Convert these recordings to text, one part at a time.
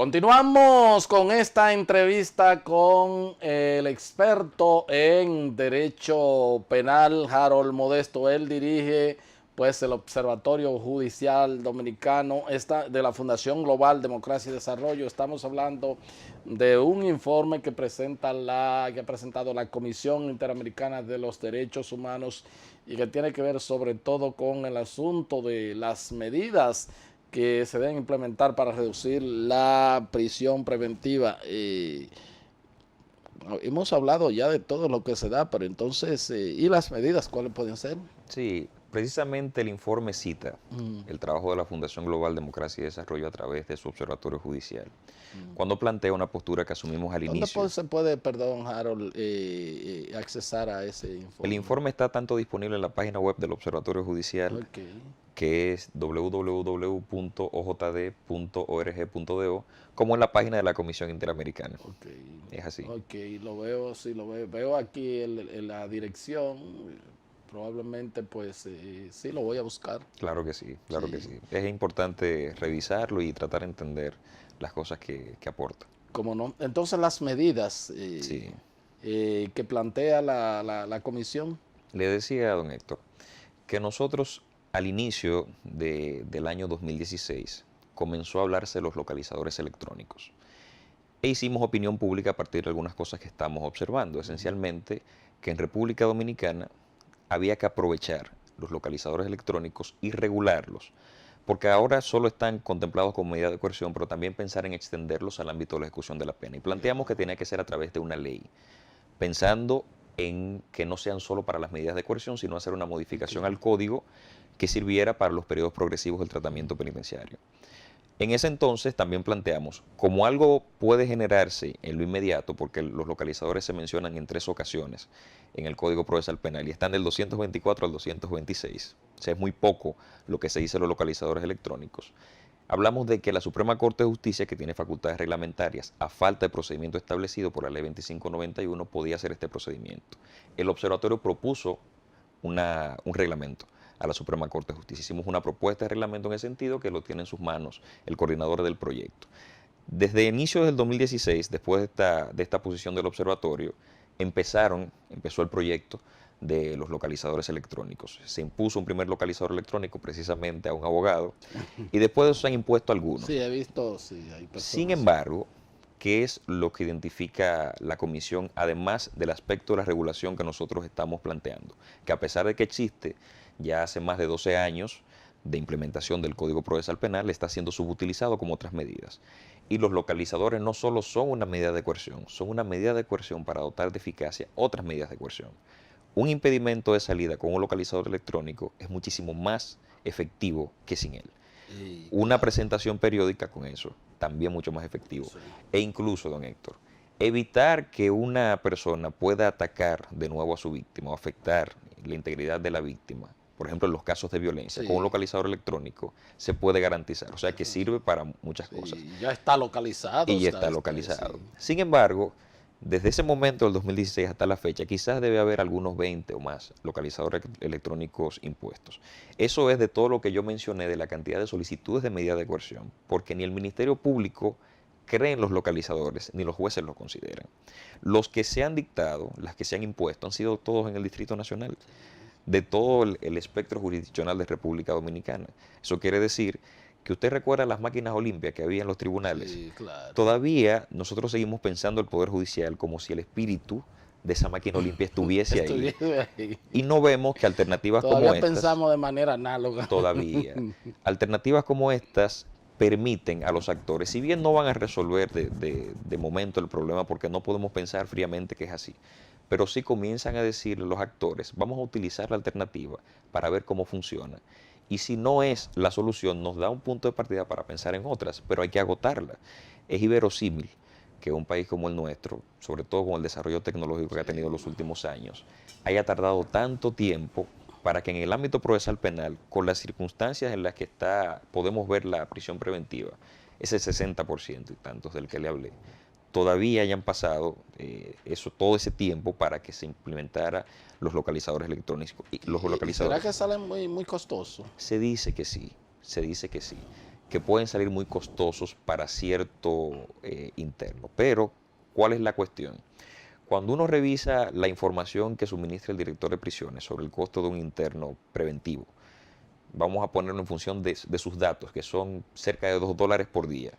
Continuamos con esta entrevista con el experto en Derecho Penal, Harold Modesto. Él dirige pues el Observatorio Judicial Dominicano de la Fundación Global Democracia y Desarrollo. Estamos hablando de un informe que ha presentado la Comisión Interamericana de los Derechos Humanos y que tiene que ver sobre todo con el asunto de las medidas que se deben implementar para reducir la prisión preventiva. Hemos hablado ya de todo lo que se da, pero entonces, ¿y las medidas cuáles pueden ser? Sí, precisamente el informe cita el trabajo de la Fundación Global Democracia y Desarrollo a través de su observatorio judicial, cuando plantea una postura que asumimos al inicio. ¿Dónde se puede, perdón, Harold, accesar a ese informe? El informe está tanto disponible en la página web del Observatorio Judicial, que es www.ojd.org.do, como en la página de la Comisión Interamericana. Es así. Ok, lo veo, sí, lo veo. Veo aquí la dirección. Probablemente, pues, sí, lo voy a buscar. Claro que sí, claro que sí. Es importante revisarlo y tratar de entender las cosas que aporta. ¿Cómo no? Entonces, las medidas que plantea la comisión. Le decía a don Héctor que nosotros al inicio del año 2016 comenzó a hablarse de los localizadores electrónicos e hicimos opinión pública a partir de algunas cosas que estamos observando, esencialmente que en República Dominicana había que aprovechar los localizadores electrónicos y regularlos, porque ahora solo están contemplados como medida de coerción, pero también pensar en extenderlos al ámbito de la ejecución de la pena. Y planteamos que tenía que ser a través de una ley, pensando en que no sean solo para las medidas de coerción, sino hacer una modificación al código que sirviera para los periodos progresivos del tratamiento penitenciario. En ese entonces también planteamos, como algo puede generarse en lo inmediato, porque los localizadores se mencionan en 3 ocasiones en el Código Procesal Penal y están del 224 al 226, o sea, es muy poco lo que se dice de los localizadores electrónicos. Hablamos de que la Suprema Corte de Justicia, que tiene facultades reglamentarias, a falta de procedimiento establecido por la Ley 2591, podía hacer este procedimiento. El observatorio propuso un reglamento a la Suprema Corte de Justicia. Hicimos una propuesta de reglamento en ese sentido que lo tiene en sus manos el coordinador del proyecto. Desde inicios del 2016, después de esta posición del observatorio, empezó el proyecto de los localizadores electrónicos. Se impuso un primer localizador electrónico precisamente a un abogado y después de eso se han impuesto algunos. Sí, he visto, sí, hay personas. Sin embargo, ¿qué es lo que identifica la comisión, además del aspecto de la regulación que nosotros estamos planteando? Que a pesar de que existe ya hace más de 12 años de implementación del Código Procesal Penal, está siendo subutilizado como otras medidas. Y los localizadores no solo son una medida de coerción, son una medida de coerción para dotar de eficacia otras medidas de coerción. Un impedimento de salida con un localizador electrónico es muchísimo más efectivo que sin él. Una presentación periódica con eso, también mucho más efectivo. Sí. E incluso, don Héctor, evitar que una persona pueda atacar de nuevo a su víctima o afectar la integridad de la víctima, por ejemplo, en los casos de violencia, con un localizador electrónico, se puede garantizar. O sea, que sirve para muchas cosas. Ya está localizado. Y ya está localizado. Sin embargo, desde ese momento, del 2016 hasta la fecha, quizás debe haber algunos 20 o más localizadores electrónicos impuestos. Eso es de todo lo que yo mencioné de la cantidad de solicitudes de medida de coerción, porque ni el Ministerio Público cree en los localizadores, ni los jueces los consideran. Los que se han dictado, las que se han impuesto, han sido todos en el Distrito Nacional, de todo el espectro jurisdiccional de República Dominicana. Eso quiere decir que usted recuerda las máquinas Olimpia que había en los tribunales. Sí, claro. Todavía nosotros seguimos pensando el Poder Judicial como si el espíritu de esa máquina Olimpia estuviese ahí. Y no vemos que alternativas como estas... Todavía pensamos de manera análoga. Todavía. Alternativas como estas permiten a los actores, si bien no van a resolver de momento el problema porque no podemos pensar fríamente que es así, pero sí comienzan a decirle a los actores, vamos a utilizar la alternativa para ver cómo funciona. Y si no es la solución, nos da un punto de partida para pensar en otras, pero hay que agotarla. Es inverosímil que un país como el nuestro, sobre todo con el desarrollo tecnológico que ha tenido en los últimos años, haya tardado tanto tiempo para que en el ámbito procesal penal, con las circunstancias en las que podemos ver la prisión preventiva, ese 60% y tantos del que le hablé, todavía hayan pasado todo ese tiempo para que se implementara los localizadores electrónicos. ¿Será que salen muy costosos? Se dice que sí, se dice que sí. que pueden salir muy costosos para cierto interno. Pero, ¿cuál es la cuestión? Cuando uno revisa la información que suministra el director de prisiones sobre el costo de un interno preventivo, vamos a ponerlo en función de sus datos, que son cerca de $2 por día.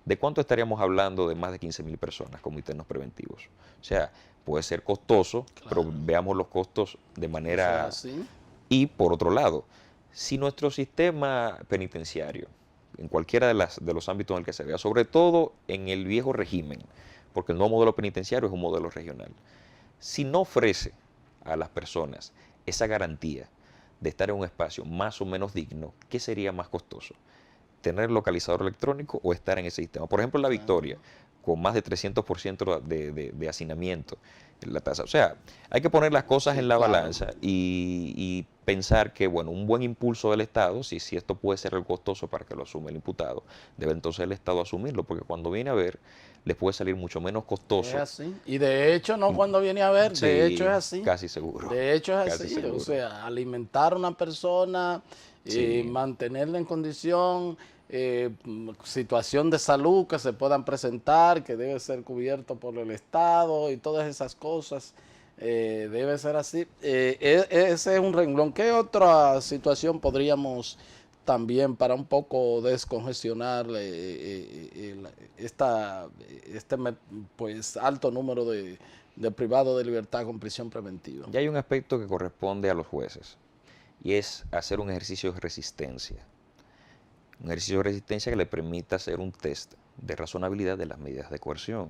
¿De cuánto estaríamos hablando de más de 15.000 personas como internos preventivos? O sea, puede ser costoso, pero veamos los costos de manera... así. Y por otro lado, si nuestro sistema penitenciario, en cualquiera de los ámbitos en el que se vea, sobre todo en el viejo régimen, porque el nuevo modelo penitenciario es un modelo regional, si no ofrece a las personas esa garantía de estar en un espacio más o menos digno, ¿qué sería más costoso? ¿Tener localizador electrónico o estar en ese sistema? Por ejemplo, en La Victoria, con más de 300% de hacinamiento en la tasa. O sea, hay que poner las cosas en la balanza y pensar que, bueno, un buen impulso del Estado, si esto puede ser algo costoso para que lo asume el imputado, debe entonces el Estado asumirlo, porque cuando viene a ver, les puede salir mucho menos costoso. Es así. Y de hecho, no cuando viene a ver, de hecho es así. Casi seguro. De hecho es Casi así. seguro. O sea, alimentar a una persona, mantenerla en condición, situación de salud que se puedan presentar, que debe ser cubierto por el Estado y todas esas cosas. Debe ser así. Ese es un renglón. ¿Qué otra situación podríamos también para un poco descongestionar pues alto número de privados de libertad con prisión preventiva? Ya hay un aspecto que corresponde a los jueces y es hacer un ejercicio de resistencia. Un ejercicio de resistencia que le permita hacer un test de razonabilidad de las medidas de coerción.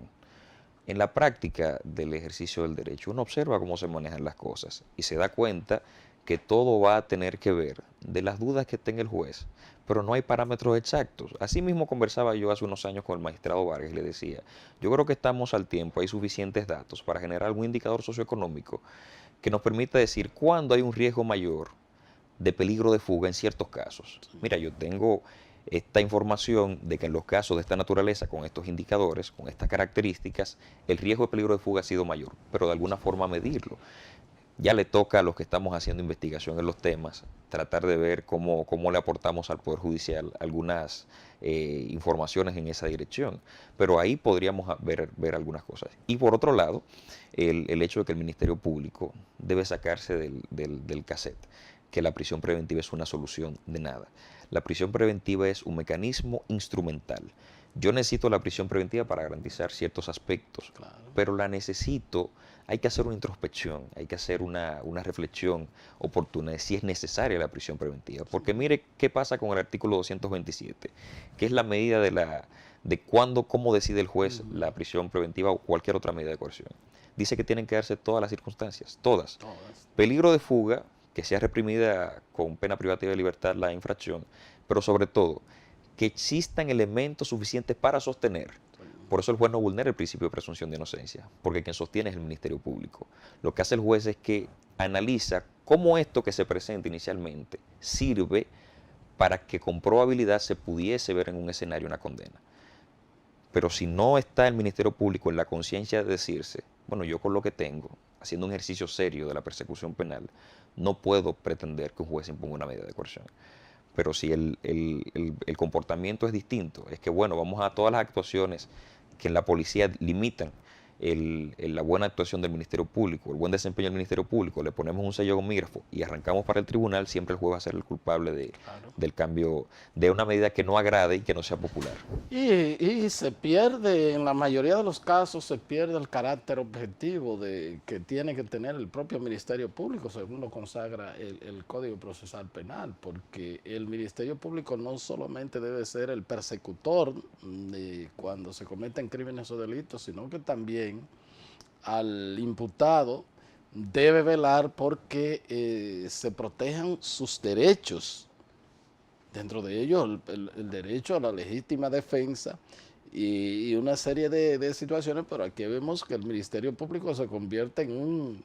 En la práctica del ejercicio del derecho, uno observa cómo se manejan las cosas y se da cuenta que todo va a tener que ver de las dudas que tenga el juez, pero no hay parámetros exactos. Así mismo conversaba yo hace unos años con el magistrado Vargas y le decía, yo creo que estamos al tiempo, hay suficientes datos para generar algún indicador socioeconómico que nos permita decir cuándo hay un riesgo mayor de peligro de fuga en ciertos casos. Mira, yo tengo esta información de que en los casos de esta naturaleza, con estos indicadores, con estas características, el riesgo de peligro de fuga ha sido mayor, pero de alguna forma medirlo. Ya le toca a los que estamos haciendo investigación en los temas tratar de ver cómo le aportamos al Poder Judicial algunas informaciones en esa dirección. Pero ahí podríamos ver algunas cosas. Y por otro lado, el hecho de que el Ministerio Público debe sacarse del cassette que la prisión preventiva es una solución de nada. La prisión preventiva es un mecanismo instrumental. Yo necesito la prisión preventiva para garantizar ciertos aspectos, pero la necesito, hay que hacer una introspección, hay que hacer una reflexión oportuna de si es necesaria la prisión preventiva. Porque mire qué pasa con el artículo 227, que es la medida de cómo decide el juez la prisión preventiva o cualquier otra medida de coerción. Dice que tienen que darse todas las circunstancias, todas. Peligro de fuga, que sea reprimida con pena privativa de libertad la infracción, pero sobre todo, que existan elementos suficientes para sostener. Por eso el juez no vulnera el principio de presunción de inocencia, porque quien sostiene es el Ministerio Público. Lo que hace el juez es que analiza cómo esto que se presenta inicialmente sirve para que con probabilidad se pudiese ver en un escenario una condena. Pero si no está el Ministerio Público en la conciencia de decirse, bueno, yo con lo que tengo, haciendo un ejercicio serio de la persecución penal, no puedo pretender que un juez imponga una medida de coerción. Pero si el comportamiento es distinto, es que, bueno, vamos a todas las actuaciones que en la policía limitan la buena actuación del Ministerio Público, el buen desempeño del Ministerio Público, le ponemos un sello gomígrafo y arrancamos para el tribunal, siempre el juez va a ser el culpable del cambio de una medida que no agrade y que no sea popular. Y se pierde, en la mayoría de los casos, se pierde el carácter objetivo que tiene que tener el propio Ministerio Público, según lo consagra el Código Procesal Penal, porque el Ministerio Público no solamente debe ser el persecutor cuando se cometen crímenes o delitos, sino que también al imputado debe velar porque se protejan sus derechos, dentro de ellos el derecho a la legítima defensa y una serie de situaciones, pero aquí vemos que el Ministerio Público se convierte en un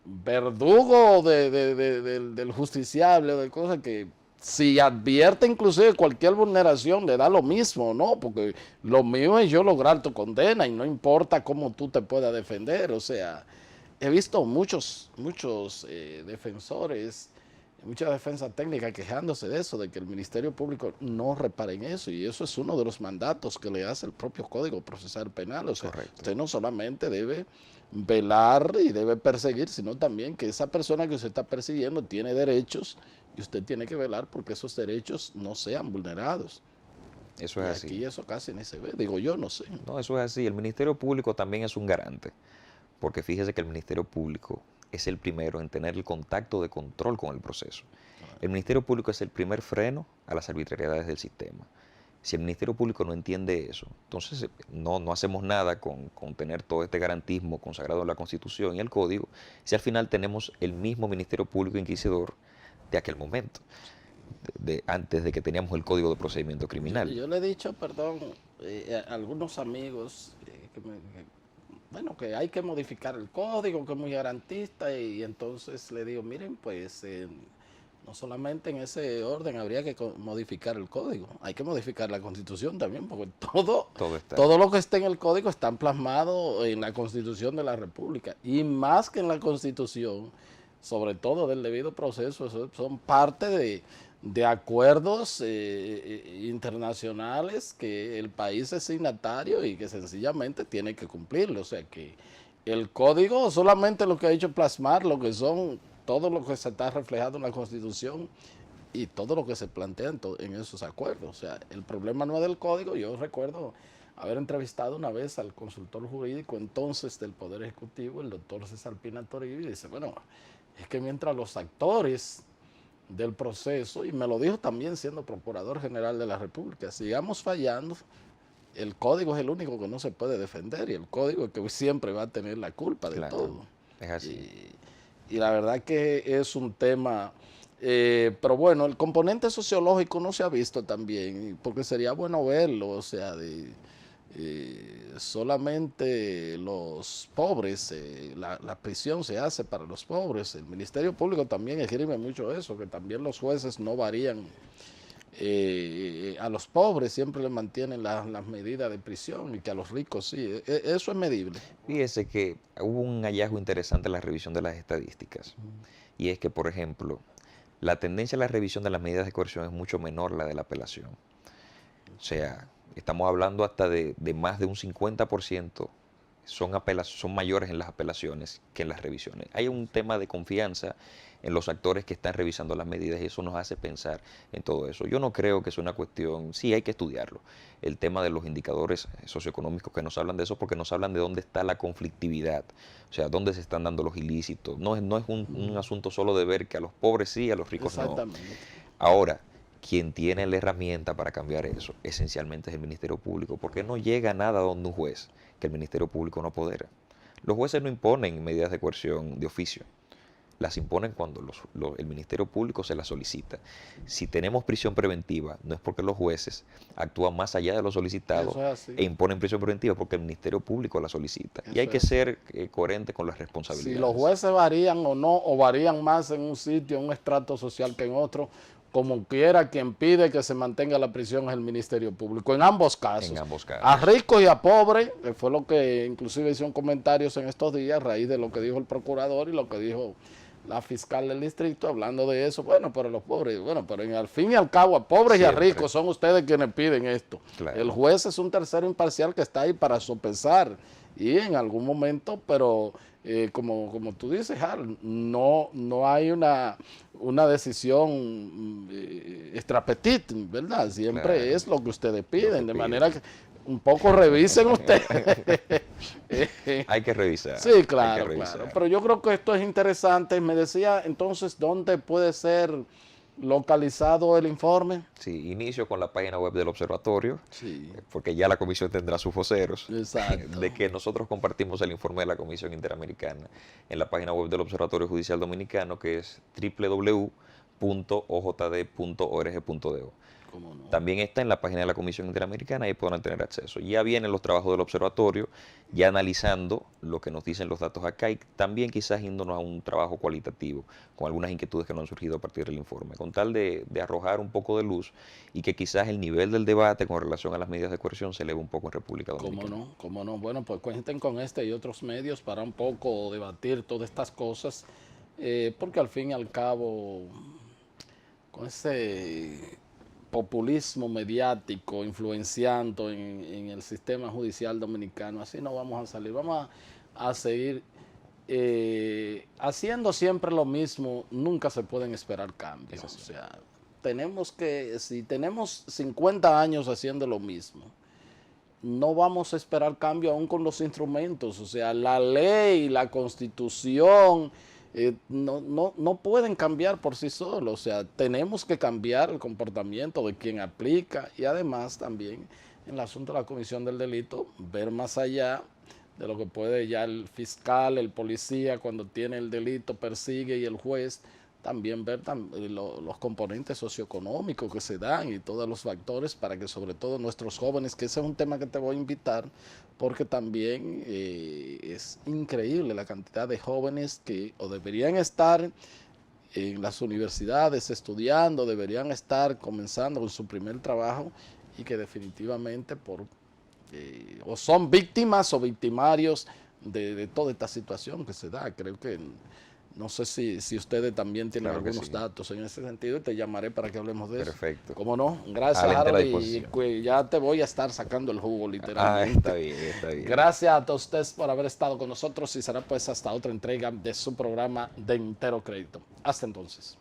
verdugo del justiciable, de cosas que si advierte inclusive cualquier vulneración le da lo mismo, ¿no? Porque lo mío es yo lograr tu condena y no importa cómo tú te puedas defender. O sea, he visto muchos defensores Hay mucha defensa técnica quejándose de eso, de que el Ministerio Público no repare en eso, y eso es uno de los mandatos que le hace el propio Código Procesal Penal. O sea, Correcto. usted no solamente debe velar y debe perseguir, sino también que esa persona que usted está persiguiendo tiene derechos y usted tiene que velar porque esos derechos no sean vulnerados. Eso Y es así. aquí eso casi ni se ve, digo yo, no sé. No, eso es así. El Ministerio Público también es un garante, porque fíjese que el Ministerio Público es el primero en tener el contacto de control con el proceso. El Ministerio Público es el primer freno a las arbitrariedades del sistema. Si el Ministerio Público no entiende eso, entonces no hacemos nada con tener todo este garantismo consagrado en la Constitución y el Código, si al final tenemos el mismo Ministerio Público inquisidor de aquel momento, antes de que teníamos el Código de Procedimiento Criminal. Yo le he dicho, perdón, a algunos amigos bueno, que hay que modificar el código, que es muy garantista, y entonces le digo, miren, pues no solamente en ese orden habría que modificar el código, hay que modificar la Constitución también, porque todo lo que está en el código está plasmado en la Constitución de la República, y más que en la Constitución, sobre todo del debido proceso, son parte de acuerdos internacionales que el país es signatario y que sencillamente tiene que cumplirlo. O sea que el código solamente lo que ha hecho es plasmar lo que son, todo lo que se está reflejado en la Constitución y todo lo que se plantea en esos acuerdos. O sea, el problema no es del código. Yo recuerdo haber entrevistado una vez al consultor jurídico entonces del Poder Ejecutivo, el doctor César Pina Toribio, y dice, bueno, es que mientras los actores del proceso, y me lo dijo también siendo Procurador General de la República, sigamos fallando, el código es el único que no se puede defender y el código es que siempre va a tener la culpa de todo. Es así. Y la verdad que es un tema, pero bueno, el componente sociológico no se ha visto también, porque sería bueno verlo, o sea, solamente los pobres, la prisión se hace para los pobres. El Ministerio Público también escribe mucho eso, que también los jueces no varían a los pobres, siempre le mantienen las medidas de prisión, y que a los ricos sí. Eso es medible. Fíjese que hubo un hallazgo interesante en la revisión de las estadísticas, y es que, por ejemplo, la tendencia a la revisión de las medidas de coerción es mucho menor la de la apelación. O sea, estamos hablando hasta de más de un 50% son mayores en las apelaciones que en las revisiones. Hay un tema de confianza en los actores que están revisando las medidas y eso nos hace pensar en todo eso. Yo no creo que es una cuestión, sí hay que estudiarlo, el tema de los indicadores socioeconómicos que nos hablan de eso, porque nos hablan de dónde está la conflictividad, o sea, dónde se están dando los ilícitos. No es un asunto solo de ver que a los pobres sí, a los ricos no. Exactamente. Ahora, quien tiene la herramienta para cambiar eso, esencialmente es el Ministerio Público, porque no llega nada donde un juez que el Ministerio Público no apodera. Los jueces no imponen medidas de coerción de oficio, las imponen cuando el Ministerio Público se las solicita. Si tenemos prisión preventiva, no es porque los jueces actúan más allá de lo solicitado e imponen prisión preventiva, porque el Ministerio Público la solicita. Y hay que ser coherente con las responsabilidades. Si los jueces varían o no, o varían más en un sitio, en un estrato social que en otro, como quiera, quien pide que se mantenga la prisión es el Ministerio Público, en ambos casos. En ambos casos. A ricos y a pobres, que fue lo que inclusive hicieron comentarios en estos días a raíz de lo que dijo el procurador y lo que dijo la fiscal del distrito, hablando de eso. Bueno, pero los pobres, bueno, pero al fin y al cabo, a pobres Siempre. y a ricos son ustedes quienes piden esto. Claro. El juez es un tercero imparcial que está ahí para sopesar y en algún momento, pero como tú dices, Harold, no hay una decisión extrapetit, ¿verdad? Siempre Claro. es lo que ustedes piden, de manera que un poco revisen ustedes. Hay que revisar. Sí, claro, hay que revisar. claro. Pero yo creo que esto es interesante. Me decía entonces, ¿dónde puede ser localizado el informe? Sí, inicio con la página web del observatorio, Sí. porque ya la comisión tendrá sus voceros, Exacto. de que nosotros compartimos el informe de la Comisión Interamericana en la página web del Observatorio Judicial Dominicano, que es www.ojd.org.do. ¿Cómo no? También está en la página de la Comisión Interamericana y podrán tener acceso. Ya vienen los trabajos del observatorio, ya analizando lo que nos dicen los datos acá y también quizás yéndonos a un trabajo cualitativo con algunas inquietudes que nos han surgido a partir del informe, con tal de arrojar un poco de luz y que quizás el nivel del debate con relación a las medidas de coerción se eleve un poco en República Dominicana. ¿Cómo no? ¿Cómo no? Bueno, pues cuenten con este y otros medios para un poco debatir todas estas cosas, porque al fin y al cabo con ese populismo mediático influenciando en el sistema judicial dominicano. Así no vamos a salir. Vamos a seguir haciendo siempre lo mismo. Nunca se pueden esperar cambios. O sea, si tenemos 50 años haciendo lo mismo, no vamos a esperar cambio aún con los instrumentos. O sea, la ley, la constitución, no pueden cambiar por sí solos. O sea, tenemos que cambiar el comportamiento de quien aplica y además también en el asunto de la comisión del delito, ver más allá de lo que puede ya el fiscal, el policía, cuando tiene el delito, persigue, y el juez también ver los componentes socioeconómicos que se dan y todos los factores para que sobre todo nuestros jóvenes, que ese es un tema que te voy a invitar, porque también es increíble la cantidad de jóvenes que o deberían estar en las universidades estudiando, deberían estar comenzando con su primer trabajo y que definitivamente o son víctimas o victimarios de toda esta situación que se da. Creo que no sé si ustedes también tienen Claro que algunos sí. datos en ese sentido y te llamaré para que hablemos de eso. Perfecto. ¿Cómo no? Gracias, A la entera Harold, y disposición. pues ya te voy a estar sacando el jugo Ah, literalmente. está bien, está bien. Gracias a todos ustedes por haber estado con nosotros y será pues hasta otra entrega de su programa de Entero Crédito. Hasta entonces.